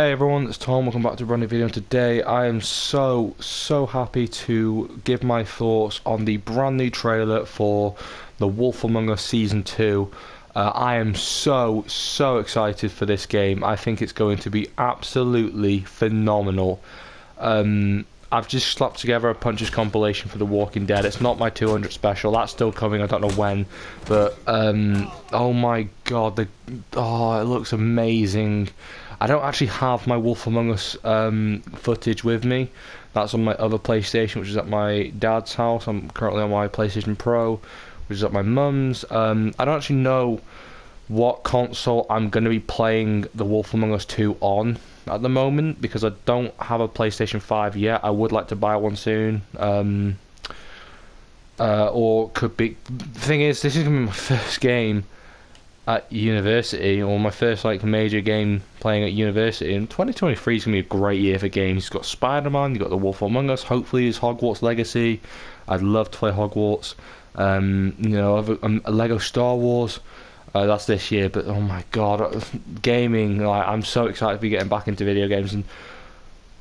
Hey everyone, it's Tom. Welcome back to a brand new video. Today I am so happy to give my thoughts on the brand new trailer for The Wolf Among Us Season 2. I am so excited for this game. I think it's going to be absolutely phenomenal. I've just slapped together a Punches compilation for The Walking Dead. It's not my 200 special. That's still coming. I don't know when. But, oh my god. It looks amazing. I don't actually have my Wolf Among Us footage with me. That's on my other PlayStation, which is at my dad's house. I'm currently on my PlayStation Pro, which is at my mum's. I don't actually know what console I'm going to be playing The Wolf Among Us 2 on at the moment, because I don't have a PlayStation 5 yet. I would like to buy one soon. Or could be... The thing is, this is going to be my first game at university, or my first major game playing at university, and 2023 is going to be a great year for games. You've got Spider-Man, you've got The Wolf Among Us, hopefully it's Hogwarts Legacy. I'd love to play Hogwarts. A Lego Star Wars, that's this year, but oh my god, gaming, I'm so excited to be getting back into video games, and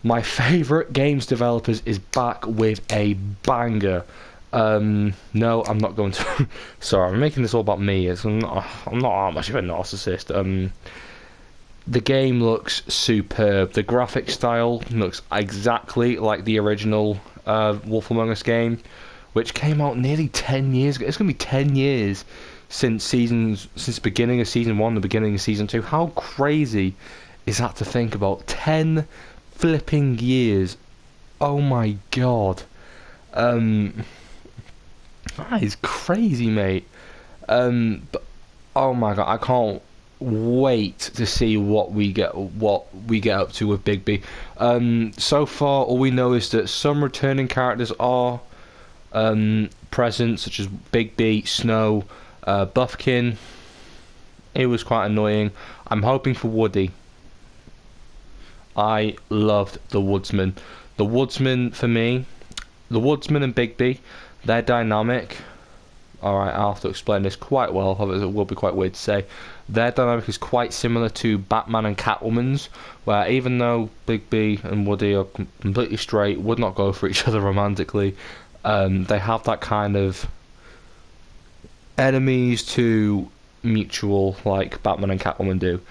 my favourite games developers is back with a banger. No, I'm not going to. Sorry, I'm making this all about me. I'm not that much of a narcissist. The game looks superb. The graphic style looks exactly like the original Wolf Among Us game, which came out nearly 10 years ago. It's going to be 10 years since the beginning of Season 1, the beginning of Season 2. How crazy is that to think about? 10 flipping years. Oh my god. That is crazy, mate. But oh my god, I can't wait to see what we get up to with Bigby. So far, all we know is that some returning characters are present, such as Bigby, Snow, Buffkin. It was quite annoying. I'm hoping for Woody. I loved the Woodsman. The Woodsman, for me, the Woodsman and Bigby, their dynamic, alright, I'll have to explain this quite well, it will be quite weird to say. Their dynamic is quite similar to Batman and Catwoman's, where even though Bigby and Woody are completely straight, would not go for each other romantically, they have that kind of enemies to mutual like Batman and Catwoman do.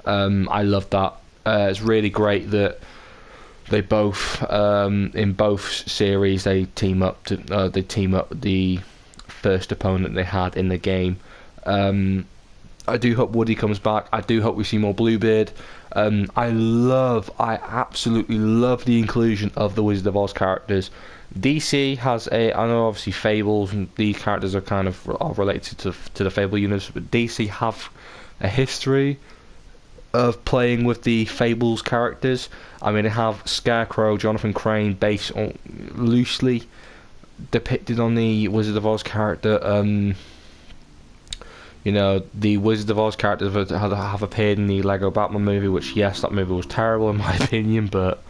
I love that. It's really great that they both, in both series, they team up the first opponent they had in the game. I do hope Woody comes back. I do hope we see more Bluebeard. I absolutely love the inclusion of the Wizard of Oz characters. DC has I know obviously Fables and these characters are kind of related to the Fable universe, but DC have a history of playing with the Fables characters. I mean, they have Scarecrow, Jonathan Crane, based on loosely depicted on the Wizard of Oz character. The Wizard of Oz characters have appeared in the Lego Batman movie, which, yes, that movie was terrible in my opinion, but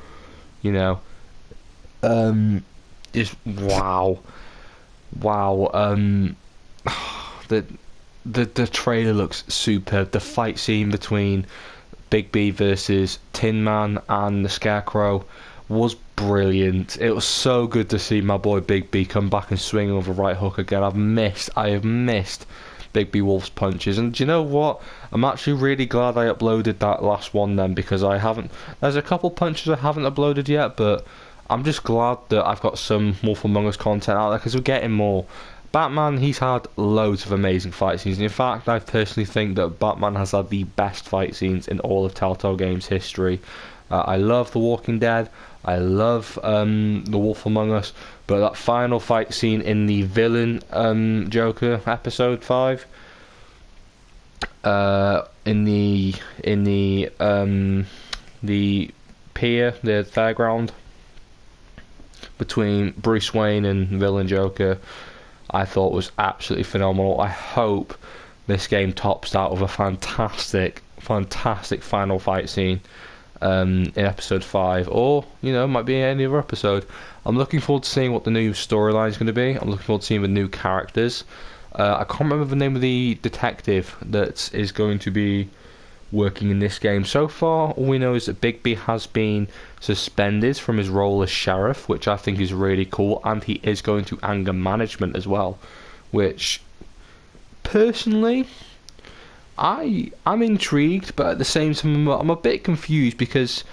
just wow. The trailer looks superb. The fight scene between Bigby versus Tin Man and the Scarecrow was brilliant. It was so good to see my boy Bigby come back and swing over right hook again. I have missed Bigby Wolf's punches, and do you know what? I'm actually really glad I uploaded that last one then, because there's a couple punches I haven't uploaded yet, but I'm just glad that I've got some Wolf Among Us content out there, because we're getting more. Batman, he's had loads of amazing fight scenes. In fact, I personally think that Batman has had the best fight scenes in all of Telltale Games history. I love The Walking Dead. I love The Wolf Among Us. But that final fight scene in the villain Joker episode 5, in the pier, the fairground, between Bruce Wayne and villain Joker, I thought was absolutely phenomenal. I hope this game tops out with a fantastic final fight scene in episode 5, or might be any other episode. I'm looking forward to seeing what the new storyline is going to be. I'm looking forward to seeing the new characters. I can't remember the name of the detective that is going to be working in this game. So far, all we know is that Bigby has been suspended from his role as sheriff, which I think is really cool, and he is going to anger management as well, which personally I'm intrigued, but at the same time I'm a bit confused because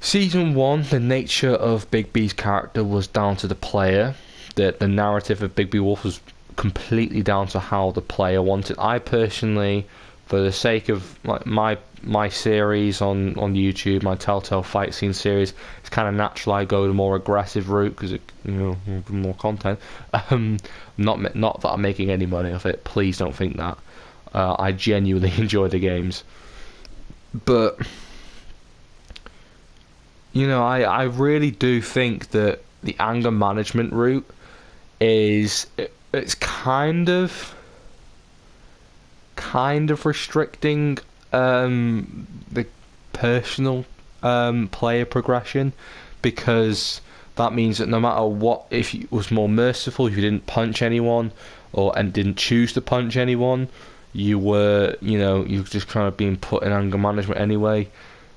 Season 1, the nature of Bigby's character was down to the player. The narrative of Bigby Wolf was completely down to how the player wanted. I personally, for the sake of like my series on YouTube, my Telltale fight scene series, it's kind of natural I go the more aggressive route because it, more content. Not that I'm making any money off it. Please don't think that. I genuinely enjoy the games, but I really do think that the anger management route it's kind of restricting the personal player progression, because that means that no matter what, if you was more merciful, if you didn't punch anyone and didn't choose to punch anyone, you were just kind of being put in anger management anyway.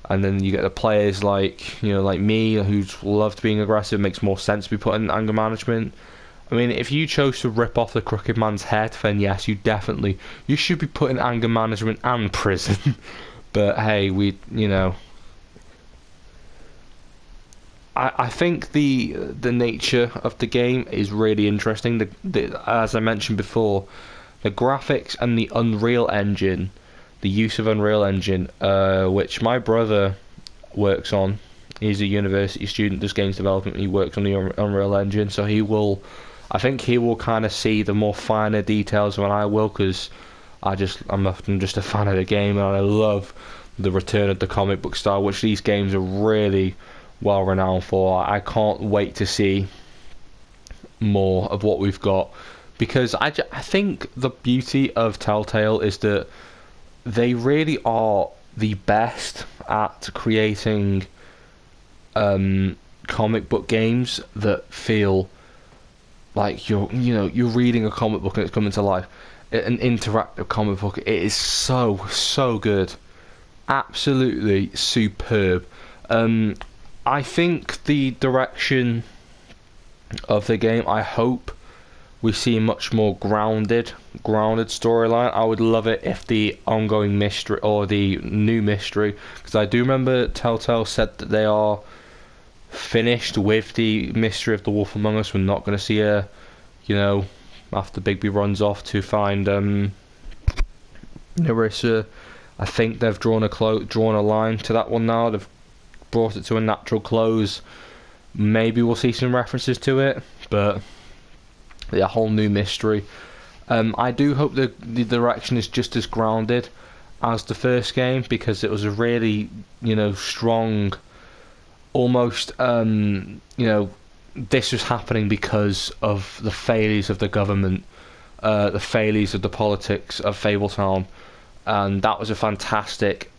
And then you get the players like me, who's loved being aggressive. It makes more sense to be put in anger management. I mean, if you chose to rip off the crooked man's head, then yes, you should be put in anger management and prison. But hey, I think the nature of the game is really interesting. As I mentioned before, the graphics and the Unreal Engine, the use of Unreal Engine, which my brother works on. He's a university student, does games development. He works on the Unreal Engine, so I think he will kind of see the more finer details than I will, because I'm often just a fan of the game, and I love the return of the comic book style, which these games are really well renowned for. I can't wait to see more of what we've got, because I think the beauty of Telltale is that they really are the best at creating comic book games that feel like you're reading a comic book and it's coming to life. An interactive comic book. It is so good, absolutely superb. I think the direction of the game, I hope we see a much more grounded storyline. I would love it if the ongoing mystery or the new mystery, because I do remember Telltale said that they are finished with the mystery of the Wolf Among Us. We're not going to see after Bigby runs off to find Nerissa. I think they've drawn a line to that one now. They've brought it to a natural close. Maybe we'll see some references to it, but a whole new mystery. I do hope that the direction is just as grounded as the first game, because it was a really strong, almost this was happening because of the failures of the government, the failures of the politics of Fabletown, and that was a fantastic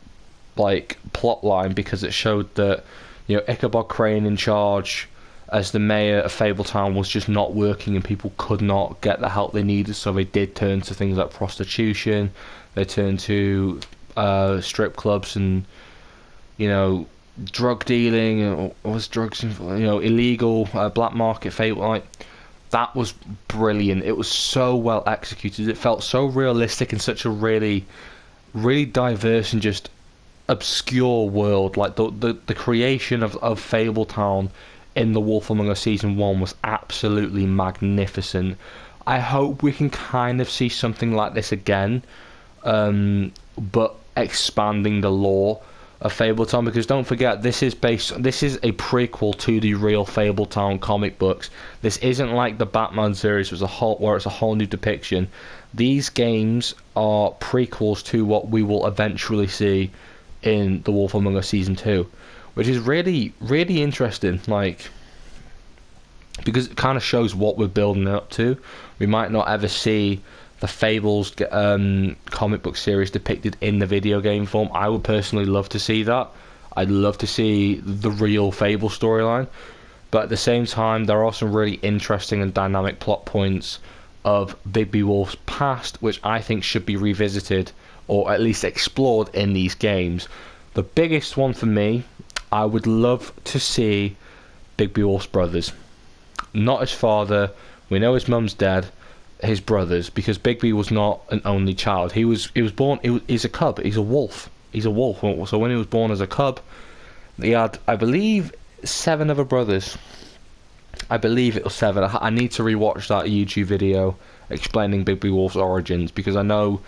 plot line, because it showed that Ichabod Crane in charge as the mayor of Fabletown was just not working, and people could not get the help they needed, so they did turn to things like prostitution. They turned to strip clubs and drug dealing, or was drugs illegal black market Fable. That was brilliant. It was so well executed. It felt so realistic in such a really diverse and just obscure world. The creation of Fabletown in The Wolf Among Us Season 1 was absolutely magnificent. I hope we can kind of see something like this again, but expanding the lore of Fabletown, because don't forget, this is a prequel to the real Fabletown comic books. This isn't like the Batman series where it's a whole new depiction. These games are prequels to what we will eventually see in The Wolf Among Us Season 2, which is really interesting, because it kind of shows what we're building up to. We might not ever see the Fables comic book series depicted in the video game form. I would personally love to see that. I'd love to see the real Fable storyline, but at the same time, there are some really interesting and dynamic plot points of Bigby Wolf's past, which I think should be revisited or at least explored in these games. The biggest one for me, I would love to see Bigby Wolf's brothers. Not his father. We know his mum's dead. His brothers, because Bigby was not an only child. He was born. He's a cub. He's a wolf. He's a wolf. So when he was born as a cub, he had, I believe, 7 other brothers. I believe it was 7. I need to rewatch that YouTube video explaining Bigby Wolf's origins, because I know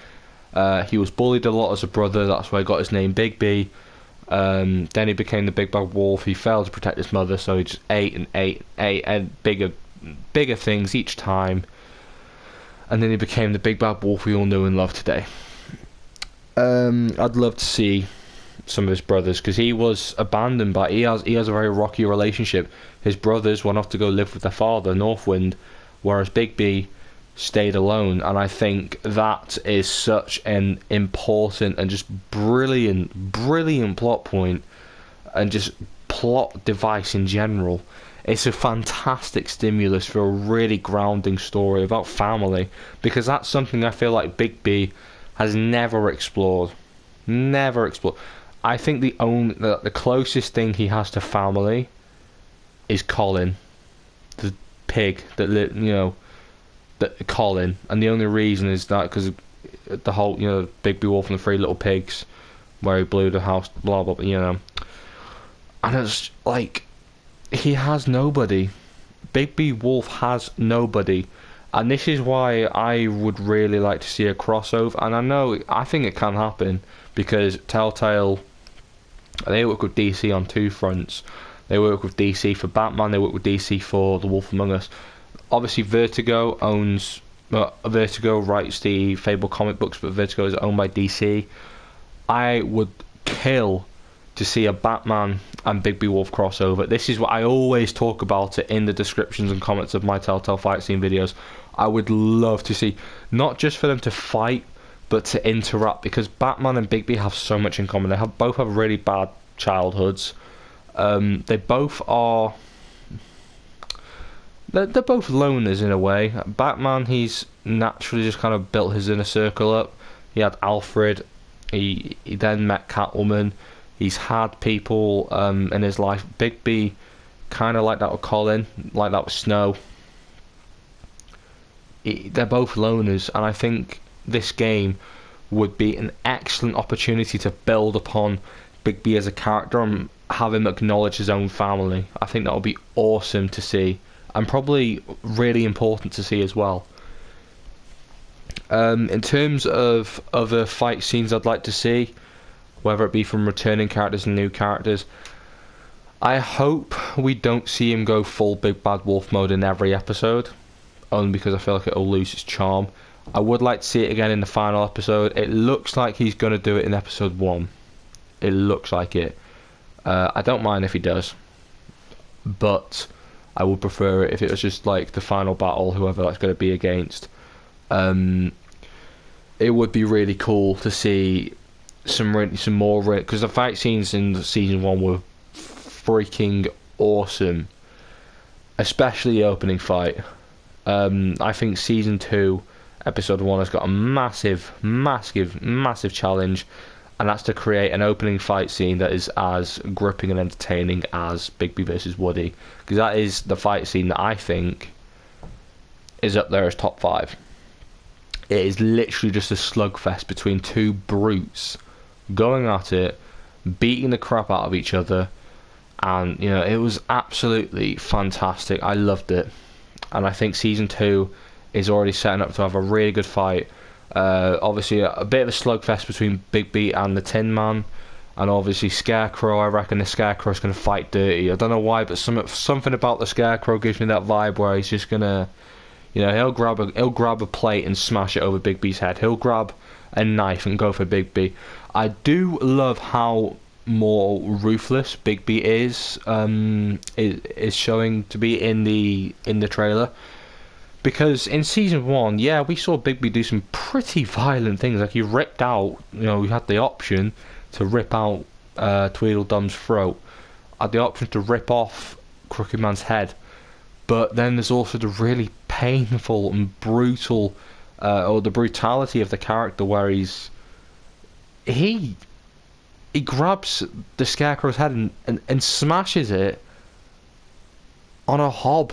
he was bullied a lot as a brother. That's why he got his name Bigby. Then he became the Big Bad Wolf. He failed to protect his mother, so he just ate and bigger things each time. And then he became the Big Bad Wolf we all know and love today. I'd love to see some of his brothers, because he was abandoned by. He has a very rocky relationship. His brothers went off to go live with their father, Northwind, whereas Bigby stayed alone. And I think that is such an important and just brilliant plot point, and just plot device in general. It's a fantastic stimulus for a really grounding story about family, because that's something I feel like Bigby has never explored. I think the closest thing he has to family is Colin, the pig that Colin, and the only reason is that because the whole Bigby Wolf and the 3 little pigs, where he blew the house, blah blah blah, and it's like he has nobody. Bigby Wolf has nobody. And this is why I would really like to see a crossover. And I think it can happen, because Telltale, they work with DC on 2 fronts. They work with DC for Batman, they work with DC for The Wolf Among Us. Obviously Vertigo writes the Fable comic books, but Vertigo is owned by DC. I would kill to see a Batman and Bigby Wolf crossover. This is what I always talk about it in the descriptions and comments of my Telltale fight scene videos. I would love to see, not just for them to fight, but to interact, because Batman and Bigby have so much in common. They both have really bad childhoods. They both are. They're both loners in a way. Batman, he's naturally just kind of built his inner circle up. He had Alfred. He then met Catwoman. He's had people in his life. Bigby, kind of like that with Colin, like that with Snow. They're both loners, and I think this game would be an excellent opportunity to build upon Bigby as a character and have him acknowledge his own family. I think that would be awesome to see, and probably really important to see as well. In terms of other fight scenes I'd like to see, whether it be from returning characters and new characters, I hope we don't see him go full Big Bad Wolf mode in every episode, only because I feel like it'll lose its charm. I would like to see it again in the final episode. It looks like he's going to do it in episode 1. It looks like it. I don't mind if he does, but I would prefer it if it was just like the final battle, whoever that's going to be against. It would be really cool to see some more, because the fight scenes in season 1 were freaking awesome, especially the opening fight. I think season 2 episode 1 has got a massive challenge, and that's to create an opening fight scene that is as gripping and entertaining as Bigby vs Woody, because that is the fight scene that I think is up there as top 5. It is literally just a slugfest between 2 brutes going at it, beating the crap out of each other, and it was absolutely fantastic. I loved it, and I think season 2 is already setting up to have a really good fight. Obviously a bit of a slugfest between Bigby and the Tin Man, and obviously Scarecrow. I reckon the Scarecrow's going to fight dirty. I don't know why, but something about the Scarecrow gives me that vibe where he's just gonna, he'll grab a plate and smash it over Bigby's head. He'll grab a knife and go for Bigby. I do love how more ruthless Bigby is showing to be in the trailer. Because in season 1, yeah, we saw Bigby do some pretty violent things. Like he ripped out, we had the option to rip out Tweedledum's throat. Had the option to rip off Crooked Man's head. But then there's also the really painful and brutal, or the brutality of the character where he's he grabs the Scarecrow's head and smashes it on a hob,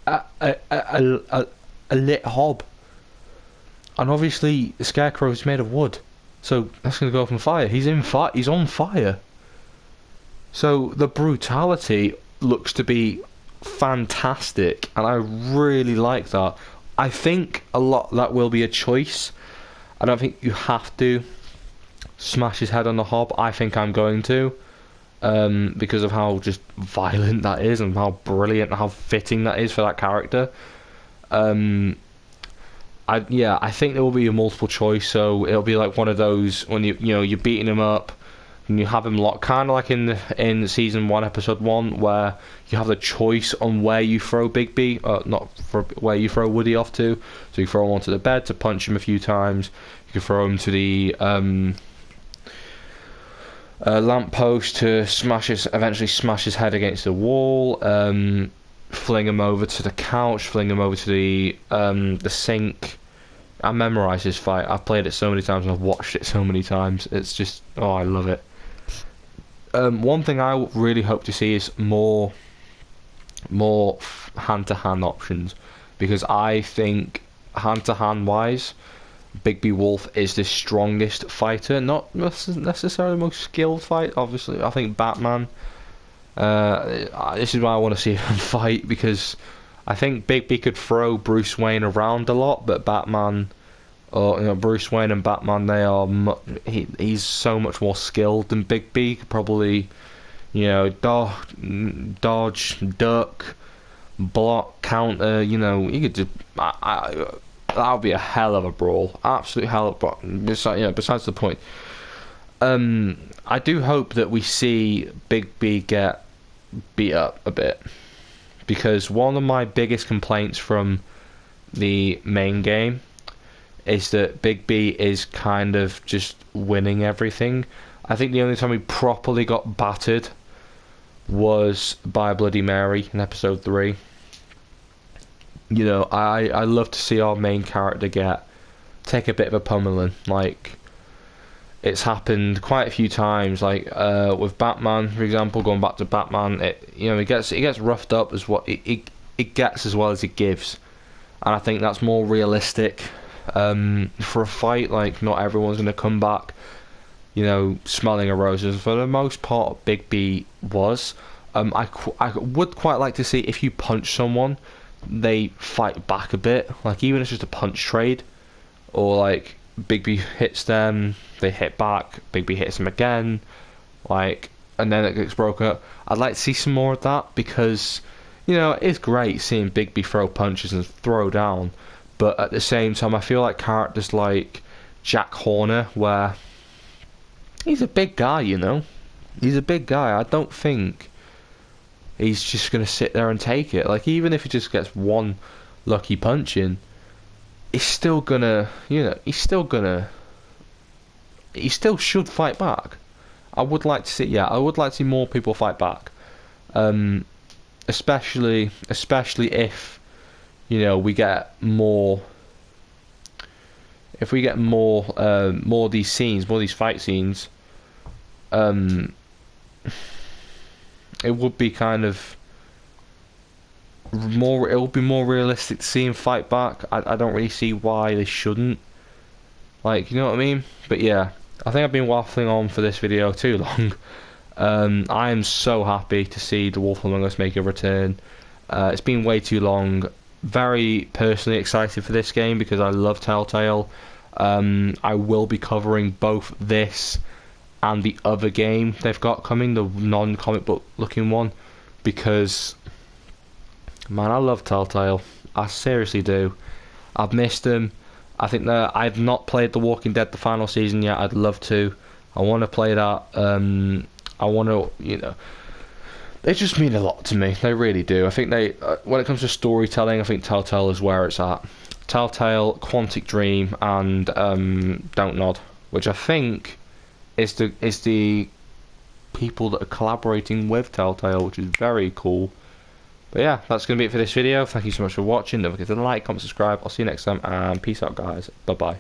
a lit hob, and obviously the Scarecrow is made of wood, so that's gonna go up on fire. He's on fire. So the brutality looks to be fantastic, and I really like that. I think a lot that will be a choice. I don't think you have to smash his head on the hob. I think I'm going to, because of how just violent that is and how brilliant and how fitting that is for that character. I think there will be a multiple choice, so it'll be like one of those when you're beating him up and you have him locked, kind of like in season 1 episode 1, where you have the choice on where you throw Bigby, where you throw Woody off to. So you throw him onto the bed to punch him a few times. You can throw him to the lamppost to eventually smash his head against the wall. Fling him over to the couch. Fling him over to the sink. I memorised this fight. I've played it so many times and I've watched it so many times. It's just, oh, I love it. One thing I really hope to see is more hand-to-hand options, because I think hand-to-hand wise, Bigby Wolf is the strongest fighter, not necessarily the most skilled fight. Obviously, I think Batman. This is why I want to see him fight, because I think Bigby could throw Bruce Wayne around a lot, but Batman, or Bruce Wayne and Batman, they are he's so much more skilled than Bigby. Could probably, dodge, duck, block, counter. He could just. That would be a hell of a brawl, absolute hell of a brawl. Besides the point, I do hope that we see Bigby get beat up a bit, because one of my biggest complaints from the main game is that Bigby is kind of just winning everything. I think the only time he properly got battered was by Bloody Mary in episode 3. I love to see our main character take a bit of a pummeling. Like, it's happened quite a few times. Like with Batman, for example, going back to Batman, it gets roughed up as what it gets as well as it gives, and I think that's more realistic for a fight. Like, not everyone's gonna come back, smelling of roses. For the most part, Bigby was. I would quite like to see, if you punch someone, they fight back a bit. Like, even if it's just a punch trade, or like Bigby hits them, they hit back, Bigby hits them again, and then it gets broken up. I'd like to see some more of that, because it's great seeing Bigby throw punches and throw down, but at the same time I feel like characters like Jack Horner, where he's a big guy, he's a big guy. I don't think he's just gonna sit there and take it. Like, even if he just gets one lucky punch in, he's still gonna, he still should fight back. I would like to see more people fight back. Especially if, we get more. If we get more of these scenes, more of these fight scenes, it would be kind of more. It would be more realistic to see him fight back. I don't really see why they shouldn't. Like, you know what I mean? But yeah, I think I've been waffling on for this video too long. I am so happy to see The Wolf Among Us make a return. It's been way too long. Very personally excited for this game because I love Telltale. I will be covering both this and the other game they've got coming, the non-comic book looking one, because, man, I love Telltale. I seriously do. I've missed them. I think that I've not played The Walking Dead the final season yet. I'd love to. I want to play that. I want to, they just mean a lot to me. They really do. I think they, when it comes to storytelling, I think Telltale is where it's at. Telltale, Quantic Dream, and Don't Nod, which I think is the people that are collaborating with Telltale, which is very cool. But yeah, that's going to be it for this video. Thank you so much for watching. Don't forget to like, comment, subscribe. I'll see you next time, and peace out, guys. Bye bye.